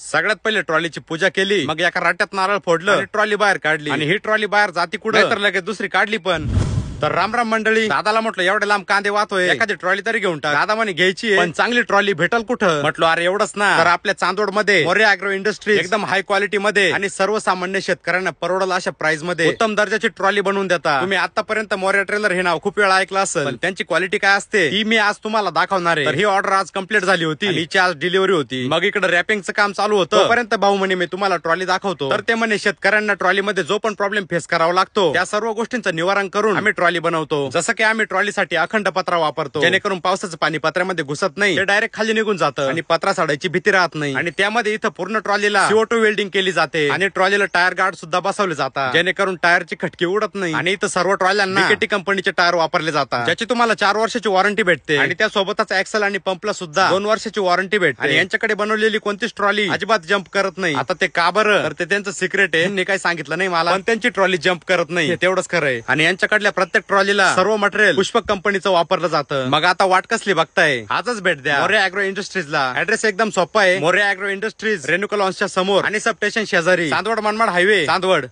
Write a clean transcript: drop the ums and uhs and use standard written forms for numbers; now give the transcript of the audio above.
सगळ्यात पहिले ट्रॉलीची पूजा केली, मग एका राट्यात नारळ फोडलं, ट्रॉली बाहेर काढली आणि ही ट्रॉली बाहेर जाती कुठे तर लगेच दुसरी काढली पण. तर रामराम मंडळी, दादाला म्हटलं एवढे लांब कांदे वाहतोय, एखादी ट्रॉली तरी घेऊन टाक. दादा म्हणे घ्यायची पण चांगली ट्रॉली भेटल कुठं? म्हटलं अरे एवढंच ना, तर आपल्या चांदोड मध्ये मोरे अॅग्रो इंडस्ट्री एकदम हाय क्वालिटी मध्ये आणि सर्वसामान्य शेतकऱ्यांना परवडल अशा प्राइस मध्ये उत्तम दर्जाची ट्रॉली बनवून देतात. तुम्ही आतापर्यंत मोरे ट्रेलर हे नाव खूप वेळा ऐकलं असेल, पण त्यांची क्वालिटी काय असते ही मी आज तुम्हाला दाखवणार आहे. तर ही ऑर्डर आज कंप्लीट झाली होती, हिची आज डिलिव्हरी होती. मग इकडे रॅपिंगचं काम चालू होतं, तोपर्यंत भाऊ म्हणे मी तुम्हाला ट्रॉली दाखवतो. तर ते म्हणे शेतकऱ्यांना ट्रॉलीमध्ये जो पण प्रॉब्लेम फेस करावा लागतो त्या सर्व गोष्टींचं निवारण करून आम्ही ट्रॉली बनवतो. जसं की आम्ही ट्रॉलीसाठी अखंड पत्रा वापरतो, जेणेकरून पावसाचं पाणी पत्र्यामध्ये घुसत नाही, ते डायरेक्ट खाली निघून जातं आणि पत्रा साडायची भीती राहत नाही. आणि त्यामध्ये इथं पूर्ण ट्रॉलीला CO2 वेल्डिंग केली जाते आणि ट्रॉलीला टायर गार्ड सुद्धा बसवले जातात, जेणेकरून टायरची खटकी उडत नाही. आणि इथं सर्व ट्रॉल्यांना BKT कंपनीचे टायर वापरले जातात, ज्याची तुम्हाला 4 वर्षाची वॉरंटी भेटते आणि त्यासोबतच एक्सेल आणि पंपला सुद्धा 2 वर्षाची वॉरंटी भेटते. आणि यांच्याकडे बनवलेली कोणतीच ट्रॉली अजिबात जम्प करत नाही. आता ते का बरं, तर ते त्यांचं सिक्रेट आहे, यांनी काही सांगितलं नाही मला, पण त्यांची ट्रॉली जम्प करत नाही तेवढंच खरं आहे. आणि यांच्याकडल्या प्रत्येक ट्रॉलीला सर्व मटेरियल पुष्पक कंपनीचं वापरलं जातं. मग आता वाट कसली बघताय, आजच भेट द्या मोरे अॅग्रो इंडस्ट्रीजला. ऍड्रेस एकदम सोपा आहे, मोरे अॅग्रो इंडस्ट्रीज रेणुका लॉन्सच्या समोर आणि सब स्टेशन शेजारी, चांदवड मनमाड हायवे, चांदवड.